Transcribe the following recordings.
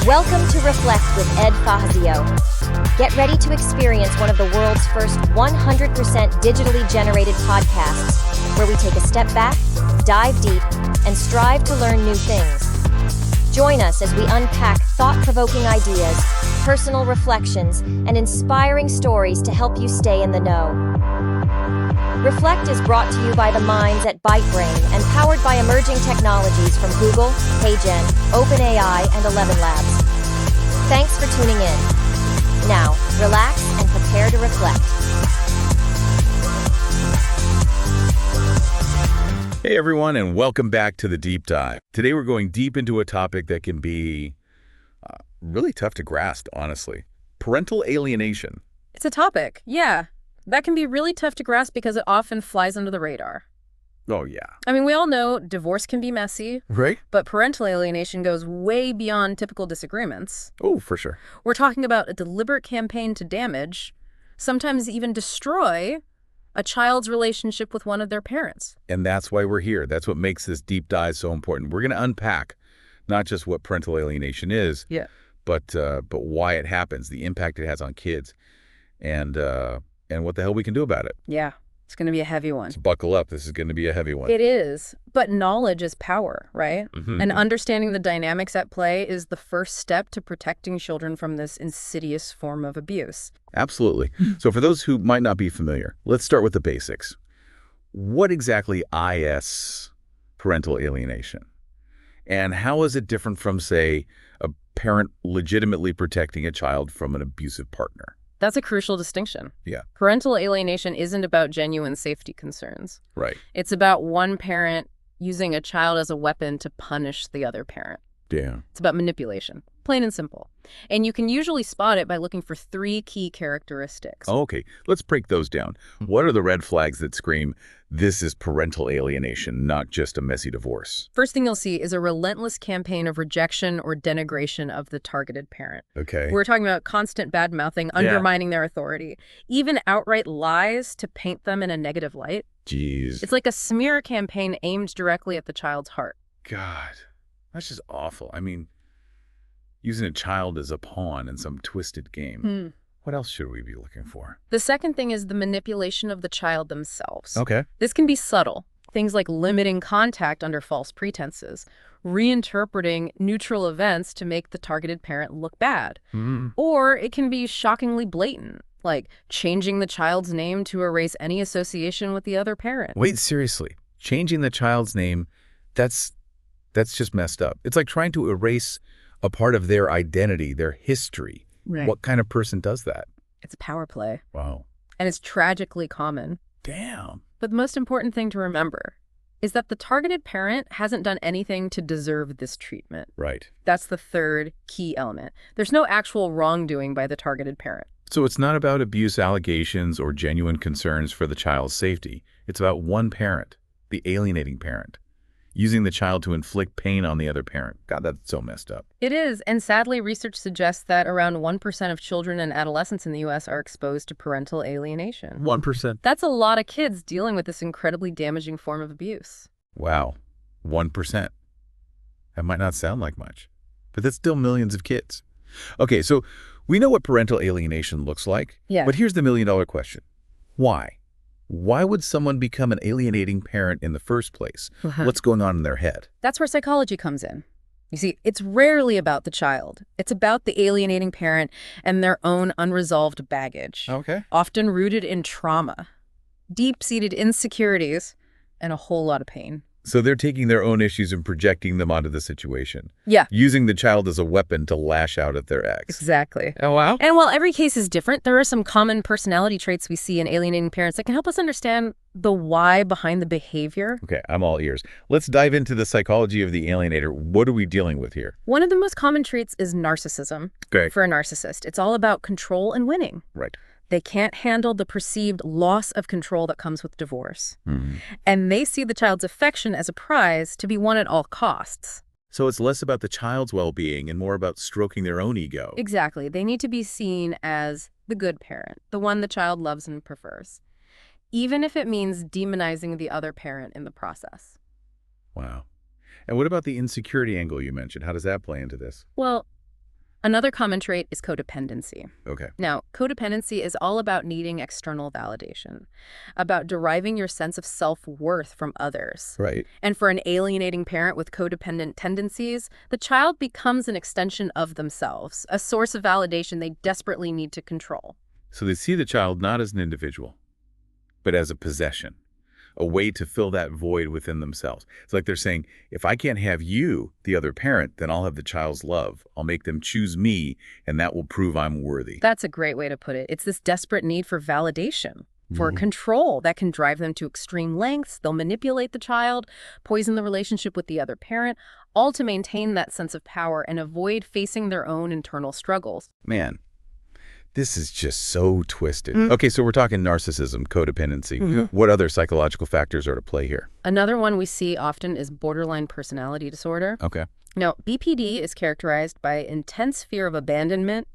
Welcome to Reflect with Ed Fassio. Get ready to experience one of the world's first 100% digitally generated podcasts, where we take a step back, dive deep, and strive to learn new things. Join us as we unpack thought-provoking ideas, personal reflections, and inspiring stories to help you stay in the know. Reflect is brought to you by the minds at ByteBrain and powered by emerging technologies from Google, HeyGen, OpenAI, and 11 Labs. Thanks for tuning in. Now, relax and prepare to reflect. Hey everyone, and welcome back to the Deep Dive. Today we're going deep into a topic that can be really tough to grasp, honestly. Parental alienation. It's a topic, yeah. That can be really tough to grasp because it often flies under the radar. Oh, yeah. I mean, we all know divorce can be messy. Right? But parental alienation goes way beyond typical disagreements. Oh, for sure. We're talking about a deliberate campaign to damage, sometimes even destroy, a child's relationship with one of their parents. And that's why we're here. That's what makes this deep dive so important. We're going to unpack not just what parental alienation is, but why it happens, the impact it has on kids, and what the hell we can do about it. Yeah, it's going to be a heavy one. So buckle up. This is going to be a heavy one. It is. But knowledge is power, right? Mm-hmm. And understanding the dynamics at play is the first step to protecting children from this insidious form of abuse. Absolutely. So for those who might not be familiar, let's start with the basics. What exactly is parental alienation? And how is it different from, say, a parent legitimately protecting a child from an abusive partner? That's a crucial distinction. Yeah. Parental alienation isn't about genuine safety concerns. Right. It's about one parent using a child as a weapon to punish the other parent. Yeah. It's about manipulation, plain and simple. And you can usually spot it by looking for three key characteristics. Okay, let's break those down. What are the red flags that scream, this is parental alienation, not just a messy divorce? First thing you'll see is a relentless campaign of rejection or denigration of the targeted parent. Okay. We're talking about constant bad-mouthing, undermining their authority, even outright lies to paint them in a negative light. Jeez. It's like a smear campaign aimed directly at the child's heart. God, that's just awful. I mean, using a child as a pawn in some twisted game. What else should we be looking for? The second thing is the manipulation of the child themselves. Okay. This can be subtle. Things like limiting contact under false pretenses, reinterpreting neutral events to make the targeted parent look bad. Or it can be shockingly blatant, like changing the child's name to erase any association with the other parent. Wait, seriously. Changing the child's name, that's just messed up. It's like trying to erase a part of their identity, their history. Right. What kind of person does that? It's power play. Wow. And it's tragically common. Damn. But the most important thing to remember is that the targeted parent hasn't done anything to deserve this treatment. Right. That's the third key element. There's no actual wrongdoing by the targeted parent. So it's not about abuse allegations or genuine concerns for the child's safety. It's about one parent, the alienating parent, using the child to inflict pain on the other parent. God, that's so messed up. It is, and sadly, research suggests that around 1% of children and adolescents in the U.S. are exposed to parental alienation. 1%. That's a lot of kids dealing with this incredibly damaging form of abuse. Wow. 1%. That might not sound like much, but that's still millions of kids. Okay, so we know what parental alienation looks like. Yeah. But here's the million-dollar question. Why? Why would someone become an alienating parent in the first place? What's going on in their head? That's where psychology comes in. You see, it's rarely about the child. It's about the alienating parent and their own unresolved baggage. Okay. Often rooted in trauma, deep-seated insecurities, and a whole lot of pain. So they're taking their own issues and projecting them onto the situation. Yeah. Using the child as a weapon to lash out at their ex. Exactly. Oh, wow. And while every case is different, there are some common personality traits we see in alienating parents that can help us understand the why behind the behavior. Okay, I'm all ears. Let's dive into the psychology of the alienator. What are we dealing with here? One of the most common traits is narcissism. Okay. For a narcissist. It's all about control and winning. Right. They can't handle the perceived loss of control that comes with divorce. And they see the child's affection as a prize to be won at all costs. So it's less about the child's well-being and more about stroking their own ego. Exactly. They need to be seen as the good parent, the one the child loves and prefers, even if it means demonizing the other parent in the process. Wow. And what about the insecurity angle you mentioned? How does that play into this? Well, Another common trait is codependency. Okay. Now, codependency is all about needing external validation, about deriving your sense of self-worth from others. Right. And for an alienating parent with codependent tendencies, the child becomes an extension of themselves, a source of validation they desperately need to control. So they see the child not as an individual, but as a possession, a way to fill that void within themselves. It's like they're saying, if I can't have you, the other parent, then I'll have the child's love. I'll make them choose me, and that will prove I'm worthy. That's a great way to put it. It's this desperate need for validation, for control that can drive them to extreme lengths. They'll manipulate the child, poison the relationship with the other parent, all to maintain that sense of power and avoid facing their own internal struggles. Man, this is just so twisted. Okay, so we're talking narcissism, codependency. What other psychological factors are at play here? Another one we see often is borderline personality disorder. Okay. Now, BPD is characterized by intense fear of abandonment,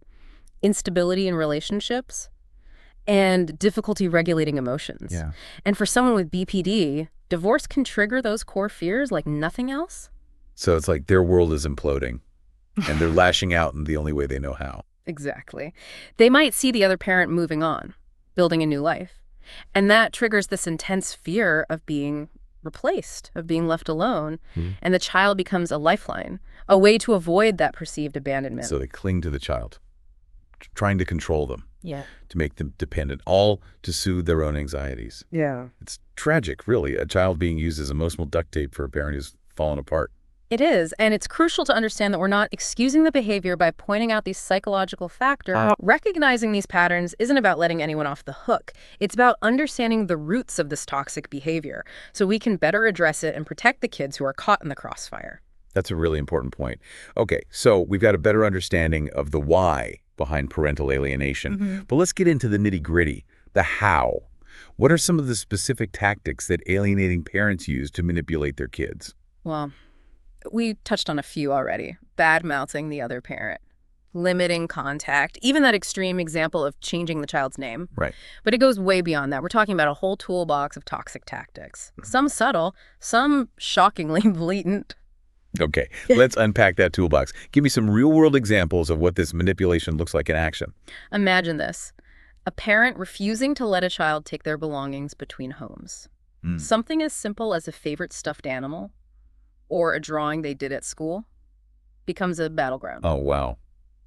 instability in relationships, and difficulty regulating emotions. Yeah. And for someone with BPD, divorce can trigger those core fears like nothing else. So it's like their world is imploding, and they're lashing out in the only way they know how. Exactly. They might see the other parent moving on, building a new life. And that triggers this intense fear of being replaced, of being left alone. And the child becomes a lifeline, a way to avoid that perceived abandonment. So they cling to the child, trying to control them, Yeah. to make them dependent, all to soothe their own anxieties. Yeah. It's tragic, really, a child being used as emotional duct tape for a parent who's fallen apart. It is, and it's crucial to understand that we're not excusing the behavior by pointing out these psychological factors. Recognizing these patterns isn't about letting anyone off the hook. It's about understanding the roots of this toxic behavior so we can better address it and protect the kids who are caught in the crossfire. That's a really important point. Okay, so we've got a better understanding of the why behind parental alienation. But let's get into the nitty-gritty, the how. What are some of the specific tactics that alienating parents use to manipulate their kids? Well, we touched on a few already. Bad-mouthing the other parent, limiting contact, even that extreme example of changing the child's name. Right. But it goes way beyond that. We're talking about a whole toolbox of toxic tactics. Some subtle, some shockingly blatant. Okay, let's unpack that toolbox. Give me some real-world examples of what this manipulation looks like in action. Imagine this. A parent refusing to let a child take their belongings between homes. Something as simple as a favorite stuffed animal or a drawing they did at school becomes a battleground. Oh, wow.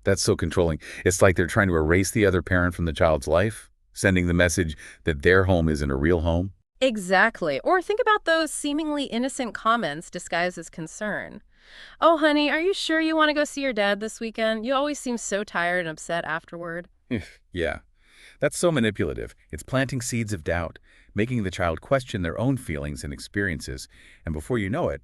That's so controlling. It's like they're trying to erase the other parent from the child's life, sending the message that their home isn't a real home. Exactly. Or think about those seemingly innocent comments disguised as concern. Oh, honey, are you sure you want to go see your dad this weekend? You always seem so tired and upset afterward. Yeah, that's so manipulative. It's planting seeds of doubt, making the child question their own feelings and experiences. And before you know it,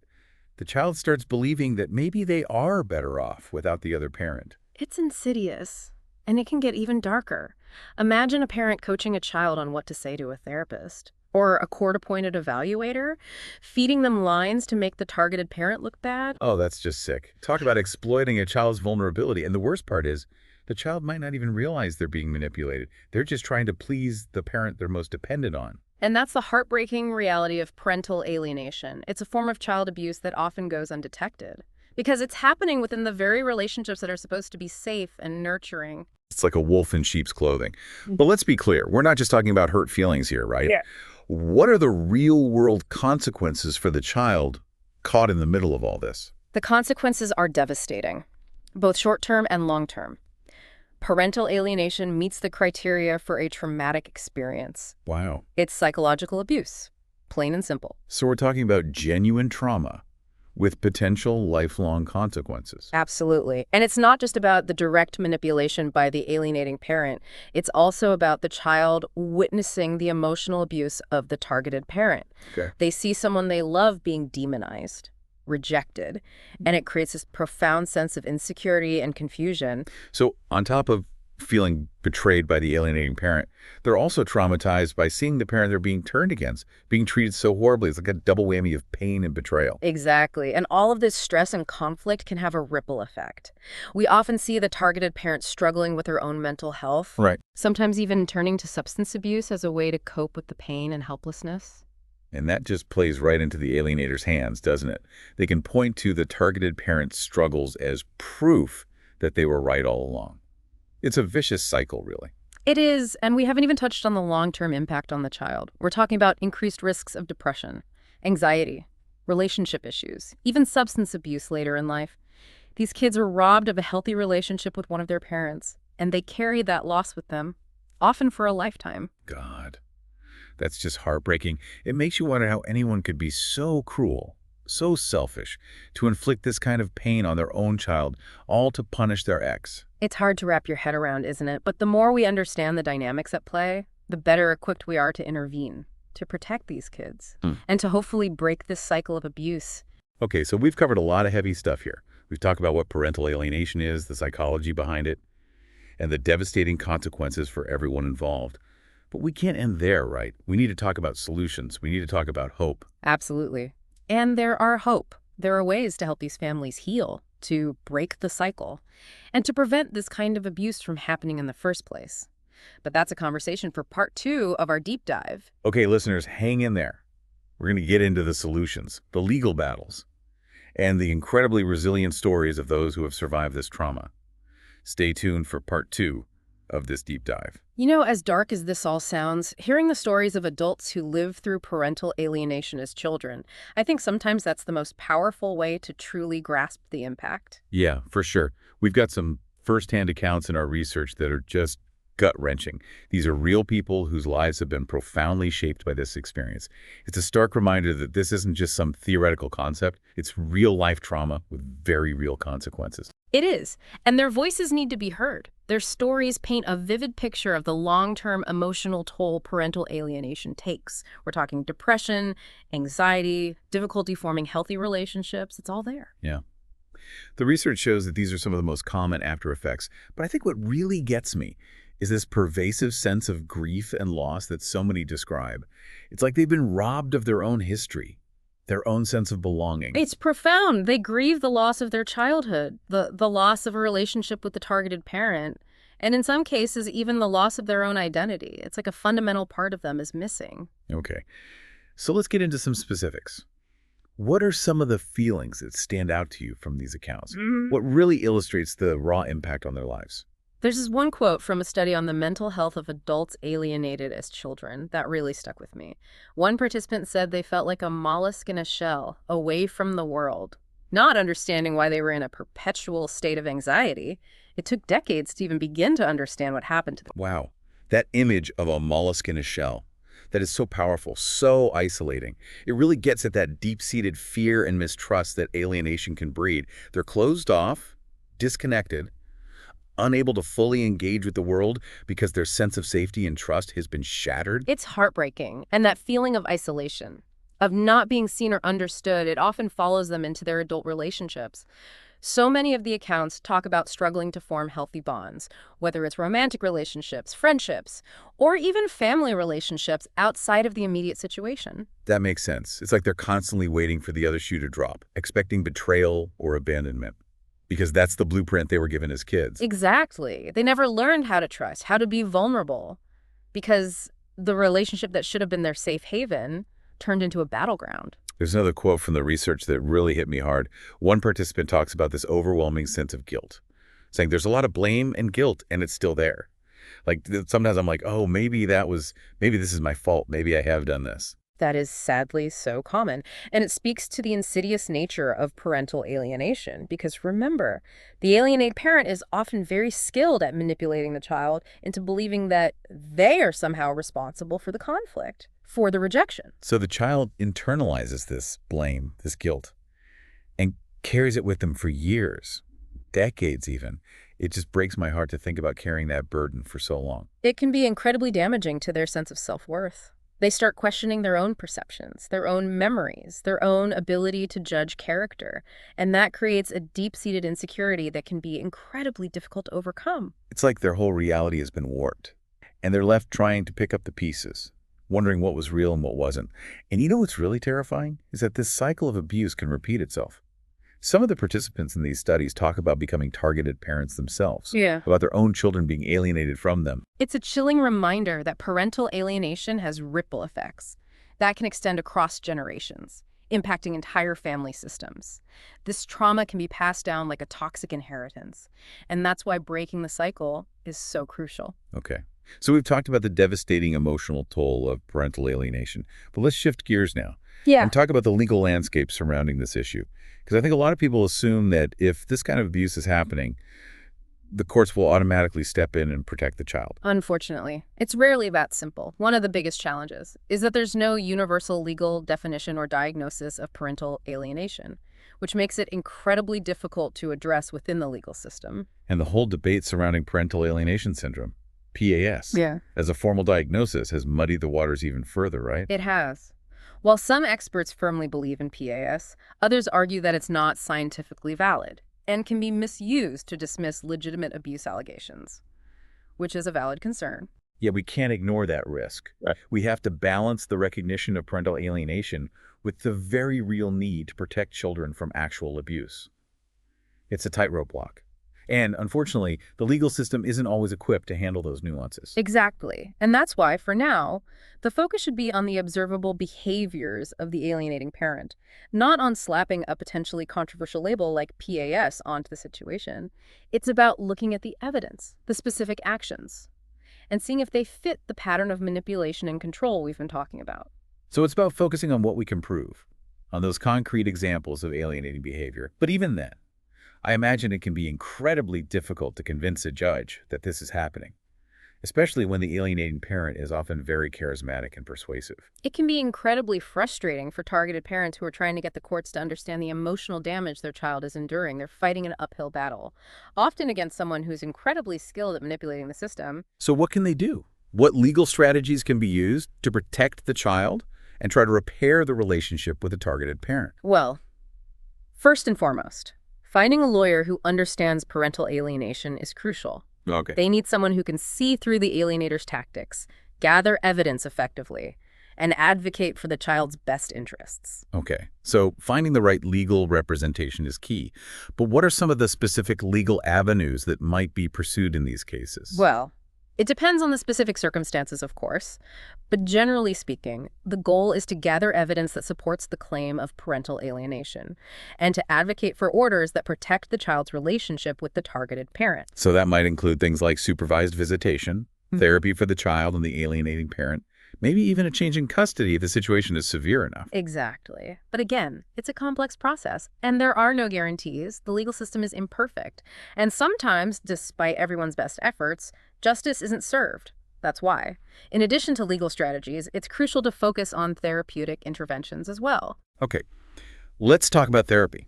the child starts believing that maybe they are better off without the other parent. It's insidious, and it can get even darker. Imagine a parent coaching a child on what to say to a therapist, or a court-appointed evaluator, feeding them lines to make the targeted parent look bad. Oh, that's just sick. Talk about exploiting a child's vulnerability. And the worst part is, the child might not even realize they're being manipulated. They're just trying to please the parent they're most dependent on. And that's the heartbreaking reality of parental alienation. It's a form of child abuse that often goes undetected, because it's happening within the very relationships that are supposed to be safe and nurturing. It's like a wolf in sheep's clothing. But let's be clear, we're not just talking about hurt feelings here, right? Yeah. What are the real-world consequences for the child caught in the middle of all this? The consequences are devastating, both short-term and long-term. Parental alienation meets the criteria for a traumatic experience. Wow. It's psychological abuse, plain and simple. So we're talking about genuine trauma with potential lifelong consequences. Absolutely. And it's not just about the direct manipulation by the alienating parent. It's also about the child witnessing the emotional abuse of the targeted parent. Okay. They see someone they love being demonized, rejected, and it creates this profound sense of insecurity and confusion. So on top of feeling betrayed by the alienating parent, they're also traumatized by seeing the parent they're being turned against, being treated so horribly. It's like a double whammy of pain and betrayal. Exactly. And all of this stress and conflict can have a ripple effect. We often see the targeted parent struggling with their own mental health. Right. Sometimes even turning to substance abuse as a way to cope with the pain and helplessness. And that just plays right into the alienator's hands, doesn't it? They can point to the targeted parent's struggles as proof that they were right all along. It's a vicious cycle, really. It is, and we haven't even touched on the long-term impact on the child. We're talking about increased risks of depression, anxiety, relationship issues, even substance abuse later in life. These kids are robbed of a healthy relationship with one of their parents, and they carry that loss with them, often for a lifetime. God, that's just heartbreaking. It makes you wonder how anyone could be so cruel, so selfish, to inflict this kind of pain on their own child, all to punish their ex. It's hard to wrap your head around, isn't it? But the more we understand the dynamics at play, the better equipped we are to intervene, to protect these kids, and to hopefully break this cycle of abuse. Okay, so we've covered a lot of heavy stuff here. We've talked about what parental alienation is, the psychology behind it, and the devastating consequences for everyone involved. But we can't end there, right? We need to talk about solutions. We need to talk about hope. Absolutely. And there are hope. There are ways to help these families heal, to break the cycle, and to prevent this kind of abuse from happening in the first place. But that's a conversation for part 2 of our deep dive. Okay, listeners, hang in there. We're going to get into the solutions, the legal battles, and the incredibly resilient stories of those who have survived this trauma. Stay tuned for part 2 of this deep dive. You know, as dark as this all sounds, hearing the stories of adults who live through parental alienation as children, I think sometimes that's the most powerful way to truly grasp the impact. Yeah, for sure. We've got some firsthand accounts in our research that are just gut-wrenching. These are real people whose lives have been profoundly shaped by this experience. It's a stark reminder that this isn't just some theoretical concept. It's real-life trauma with very real consequences. It is, and their voices need to be heard. Their stories paint a vivid picture of the long-term emotional toll parental alienation takes. We're talking depression, anxiety, difficulty forming healthy relationships. It's all there. Yeah. The research shows that these are some of the most common after effects, but I think what really gets me is this pervasive sense of grief and loss that so many describe. It's like they've been robbed of their own history, their own sense of belonging. It's profound. They grieve the loss of their childhood, the loss of a relationship with the targeted parent, and in some cases, even the loss of their own identity. It's like a fundamental part of them is missing. Okay, so let's get into some specifics. What are some of the feelings that stand out to you from these accounts? What really illustrates the raw impact on their lives? There's this one quote from a study on the mental health of adults alienated as children that really stuck with me. One participant said they felt like a mollusk in a shell, away from the world, not understanding why they were in a perpetual state of anxiety. It took decades to even begin to understand what happened to them. Wow, that image of a mollusk in a shell, that is so powerful, so isolating. It really gets at that deep-seated fear and mistrust that alienation can breed. They're closed off, disconnected, unable to fully engage with the world because their sense of safety and trust has been shattered. It's heartbreaking, and that feeling of isolation, of not being seen or understood, it often follows them into their adult relationships. So many of the accounts talk about struggling to form healthy bonds, whether it's romantic relationships, friendships, or even family relationships outside of the immediate situation. That makes sense. It's like they're constantly waiting for the other shoe to drop, expecting betrayal or abandonment, because that's the blueprint they were given as kids. Exactly. They never learned how to trust, how to be vulnerable, because the relationship that should have been their safe haven turned into a battleground. There's another quote from the research that really hit me hard. One participant talks about this overwhelming sense of guilt, saying there's a lot of blame and guilt, and it's still there. Like sometimes I'm like, oh, maybe this is my fault. Maybe I have done this. That is sadly so common, and it speaks to the insidious nature of parental alienation, because remember, the alienated parent is often very skilled at manipulating the child into believing that they are somehow responsible for the conflict, for the rejection. So the child internalizes this blame, this guilt, and carries it with them for years, decades even. It just breaks my heart to think about carrying that burden for so long. It can be incredibly damaging to their sense of self-worth. They start questioning their own perceptions, their own memories, their own ability to judge character, and that creates a deep-seated insecurity that can be incredibly difficult to overcome. It's like their whole reality has been warped, and they're left trying to pick up the pieces, wondering what was real and what wasn't. And you know what's really terrifying? Is that this cycle of abuse can repeat itself. Some of the participants in these studies talk about becoming targeted parents themselves, about their own children being alienated from them. It's a chilling reminder that parental alienation has ripple effects that can extend across generations. impacting entire family systems. This trauma can be passed down like a toxic inheritance, and that's why breaking the cycle is so crucial. Okay. So we've talked about the devastating emotional toll of parental alienation, but let's shift gears now and talk about the legal landscape surrounding this issue. Because I think a lot of people assume that if this kind of abuse is happening, the courts will automatically step in and protect the child. Unfortunately, it's rarely that simple. One of the biggest challenges is that there's no universal legal definition or diagnosis of parental alienation, which makes it incredibly difficult to address within the legal system. And the whole debate surrounding parental alienation syndrome, PAS, as a formal diagnosis has muddied the waters even further, right? It has. While some experts firmly believe in PAS, others argue that it's not scientifically valid and can be misused to dismiss legitimate abuse allegations, which is a valid concern. Yeah, we can't ignore that risk. Right. We have to balance the recognition of parental alienation with the very real need to protect children from actual abuse. It's a tightrope walk. And unfortunately, the legal system isn't always equipped to handle those nuances. Exactly. And that's why, for now, the focus should be on the observable behaviors of the alienating parent, not on slapping a potentially controversial label like PAS onto the situation. It's about looking at the evidence, the specific actions, and seeing if they fit the pattern of manipulation and control we've been talking about. So it's about focusing on what we can prove, on those concrete examples of alienating behavior. But even then, I imagine it can be incredibly difficult to convince a judge that this is happening, especially when the alienating parent is often very charismatic and persuasive. It can be incredibly frustrating for targeted parents who are trying to get the courts to understand the emotional damage their child is enduring. They're fighting an uphill battle, often against someone who's incredibly skilled at manipulating the system. So what can they do? What legal strategies can be used to protect the child and try to repair the relationship with the targeted parent? Well, first and foremost, finding a lawyer who understands parental alienation is crucial. Okay. They need someone who can see through the alienator's tactics, gather evidence effectively, and advocate for the child's best interests. Okay. So finding the right legal representation is key. But what are some of the specific legal avenues that might be pursued in these cases? Well, it depends on the specific circumstances, of course, but generally speaking, the goal is to gather evidence that supports the claim of parental alienation and to advocate for orders that protect the child's relationship with the targeted parent. So that might include things like supervised visitation, therapy for the child and the alienating parent, maybe even a change in custody if the situation is severe enough. Exactly. But again, it's a complex process, and there are no guarantees. The legal system is imperfect. And sometimes, despite everyone's best efforts, justice isn't served. That's why. In addition to legal strategies, it's crucial to focus on therapeutic interventions as well. Okay, let's talk about therapy.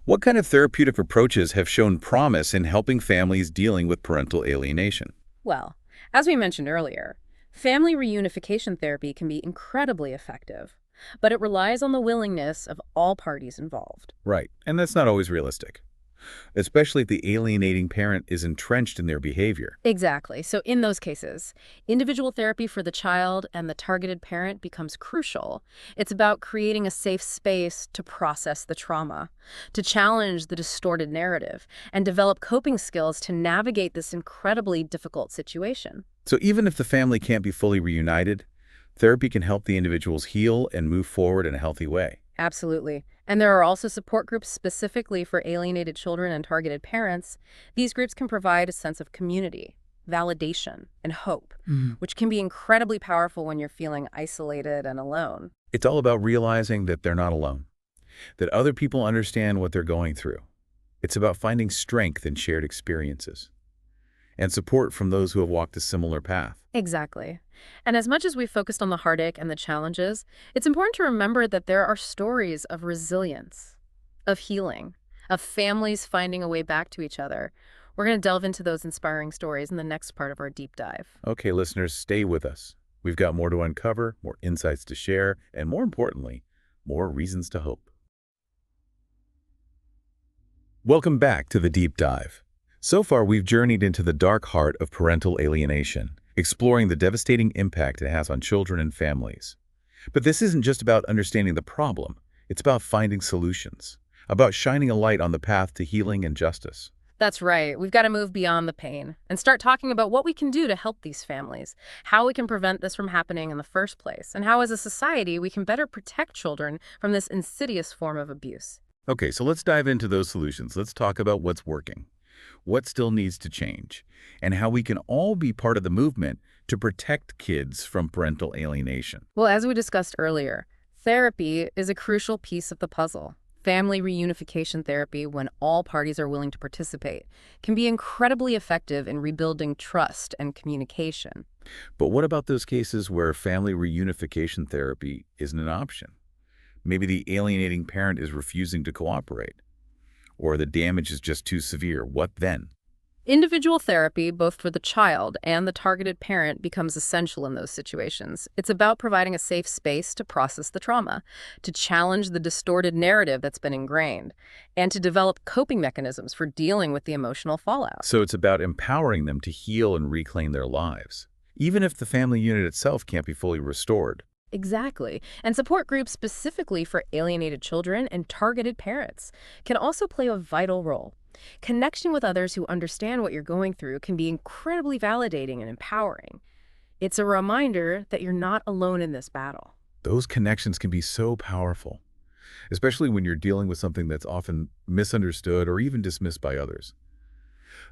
What kind of therapeutic approaches have shown promise in helping families dealing with parental alienation? Well, as we mentioned earlier, family reunification therapy can be incredibly effective, but it relies on the willingness of all parties involved. Right, and that's not always realistic, especially if the alienating parent is entrenched in their behavior. Exactly. So in those cases, individual therapy for the child and the targeted parent becomes crucial. It's about creating a safe space to process the trauma, to challenge the distorted narrative, and develop coping skills to navigate this incredibly difficult situation. So even if the family can't be fully reunited, therapy can help the individuals heal and move forward in a healthy way. Absolutely. And there are also support groups specifically for alienated children and targeted parents. These groups can provide a sense of community, validation, and hope, which can be incredibly powerful when you're feeling isolated and alone. It's all about realizing that they're not alone, that other people understand what they're going through. It's about finding strength in shared experiences and support from those who have walked a similar path. Exactly. And as much as we've focused on the heartache and the challenges, it's important to remember that there are stories of resilience, of healing, of families finding a way back to each other. We're going to delve into those inspiring stories in the next part of our deep dive. Okay, listeners, stay with us. We've got more to uncover, more insights to share, and more importantly, more reasons to hope. Welcome back to the deep dive. So far, we've journeyed into the dark heart of parental alienation, exploring the devastating impact it has on children and families. But this isn't just about understanding the problem. It's about finding solutions, about shining a light on the path to healing and justice. That's right. We've got to move beyond the pain and start talking about what we can do to help these families, how we can prevent this from happening in the first place, and how as a society we can better protect children from this insidious form of abuse. Okay, so let's dive into those solutions. Let's talk about what's working, what still needs to change, and how we can all be part of the movement to protect kids from parental alienation. Well, as we discussed earlier, therapy is a crucial piece of the puzzle. Family reunification therapy, when all parties are willing to participate, can be incredibly effective in rebuilding trust and communication. But what about those cases where family reunification therapy isn't an option? Maybe the alienating parent is refusing to cooperate, or the damage is just too severe. What then? Individual therapy, both for the child and the targeted parent, becomes essential in those situations. It's about providing a safe space to process the trauma, to challenge the distorted narrative that's been ingrained, and to develop coping mechanisms for dealing with the emotional fallout. So it's about empowering them to heal and reclaim their lives, even if the family unit itself can't be fully restored. Exactly. And support groups specifically for alienated children and targeted parents can also play a vital role. Connection with others who understand what you're going through can be incredibly validating and empowering. It's a reminder that you're not alone in this battle. Those connections can be so powerful, especially when you're dealing with something that's often misunderstood or even dismissed by others.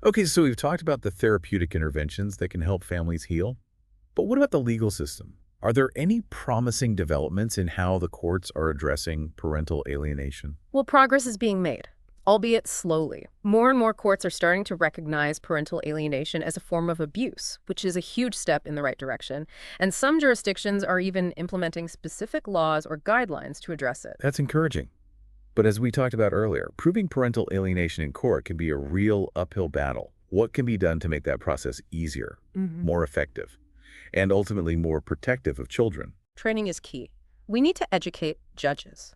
Okay, so we've talked about the therapeutic interventions that can help families heal. But what about the legal system? Are there any promising developments in how the courts are addressing parental alienation? Well, progress is being made, albeit slowly. More and more courts are starting to recognize parental alienation as a form of abuse, which is a huge step in the right direction. And some jurisdictions are even implementing specific laws or guidelines to address it. That's encouraging. But as we talked about earlier, proving parental alienation in court can be a real uphill battle. What can be done to make that process easier, more effective, and ultimately more protective of children? Training is key. We need to educate judges,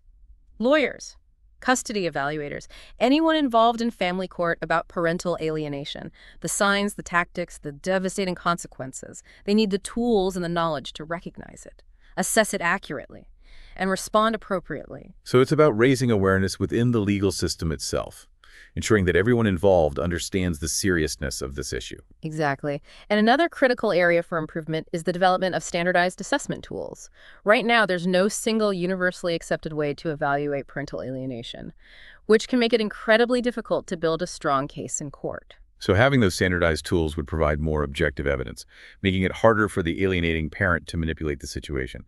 lawyers, custody evaluators, anyone involved in family court about parental alienation, the signs, the tactics, the devastating consequences. They need the tools and the knowledge to recognize it, assess it accurately, and respond appropriately. So it's about raising awareness within the legal system itself, ensuring that everyone involved understands the seriousness of this issue. Exactly. And another critical area for improvement is the development of standardized assessment tools. Right now, there's no single universally accepted way to evaluate parental alienation, which can make it incredibly difficult to build a strong case in court. So having those standardized tools would provide more objective evidence, making it harder for the alienating parent to manipulate the situation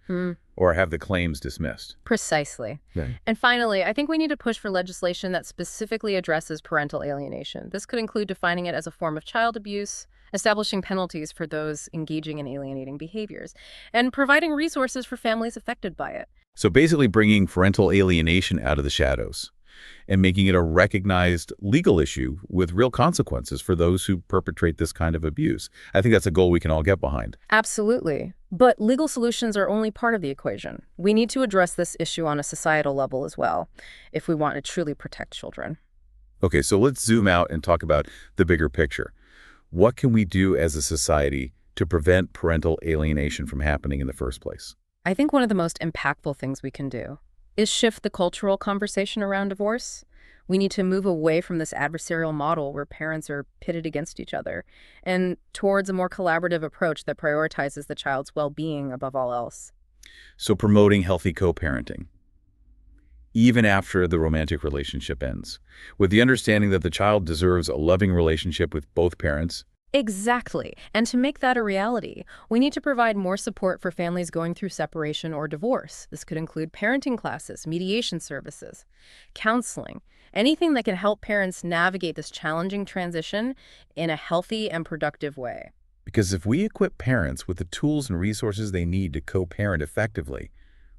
or have the claims dismissed. Precisely. Right. And finally, I think we need to push for legislation that specifically addresses parental alienation. This could include defining it as a form of child abuse, establishing penalties for those engaging in alienating behaviors, and providing resources for families affected by it. So basically bringing parental alienation out of the shadows and making it a recognized legal issue with real consequences for those who perpetrate this kind of abuse. I think that's a goal we can all get behind. Absolutely. But legal solutions are only part of the equation. We need to address this issue on a societal level as well, if we want to truly protect children. Okay, so let's zoom out and talk about the bigger picture. What can we do as a society to prevent parental alienation from happening in the first place? I think one of the most impactful things we can do is shift the cultural conversation around divorce. We need to move away from this adversarial model where parents are pitted against each other and towards a more collaborative approach that prioritizes the child's well-being above all else. So promoting healthy co-parenting, even after the romantic relationship ends, with the understanding that the child deserves a loving relationship with both parents. Exactly. And to make that a reality, we need to provide more support for families going through separation or divorce. This could include parenting classes, mediation services, counseling, anything that can help parents navigate this challenging transition in a healthy and productive way. Because if we equip parents with the tools and resources they need to co-parent effectively,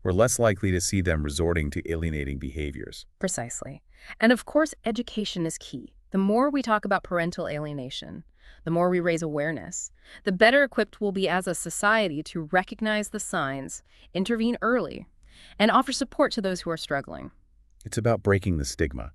we're less likely to see them resorting to alienating behaviors. Precisely. And of course, education is key. The more we talk about parental alienation, the more we raise awareness, the better equipped we'll be as a society to recognize the signs, intervene early, and offer support to those who are struggling. It's about breaking the stigma,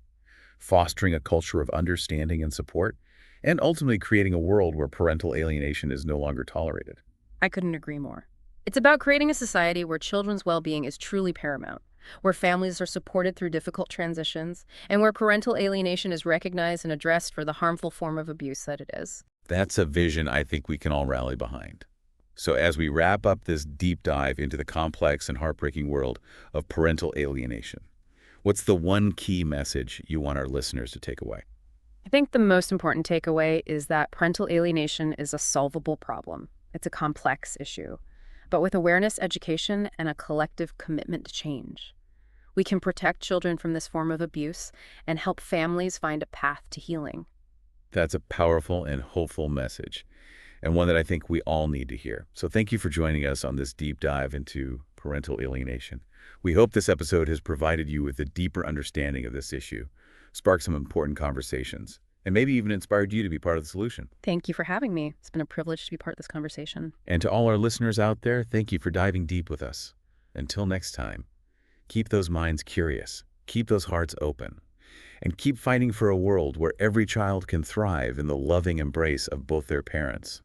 fostering a culture of understanding and support, and ultimately creating a world where parental alienation is no longer tolerated. I couldn't agree more. It's about creating a society where children's well-being is truly paramount, where families are supported through difficult transitions, and where parental alienation is recognized and addressed for the harmful form of abuse that it is. That's a vision I think we can all rally behind. So as we wrap up this deep dive into the complex and heartbreaking world of parental alienation, what's the one key message you want our listeners to take away? I think the most important takeaway is that parental alienation is a solvable problem. It's a complex issue. But with awareness, education, and a collective commitment to change, we can protect children from this form of abuse and help families find a path to healing. That's a powerful and hopeful message, and one that I think we all need to hear. So thank you for joining us on this deep dive into parental alienation. We hope this episode has provided you with a deeper understanding of this issue, sparked some important conversations, and maybe even inspired you to be part of the solution. Thank you for having me. It's been a privilege to be part of this conversation. And to all our listeners out there, thank you for diving deep with us. Until next time, keep those minds curious, keep those hearts open, and keep fighting for a world where every child can thrive in the loving embrace of both their parents.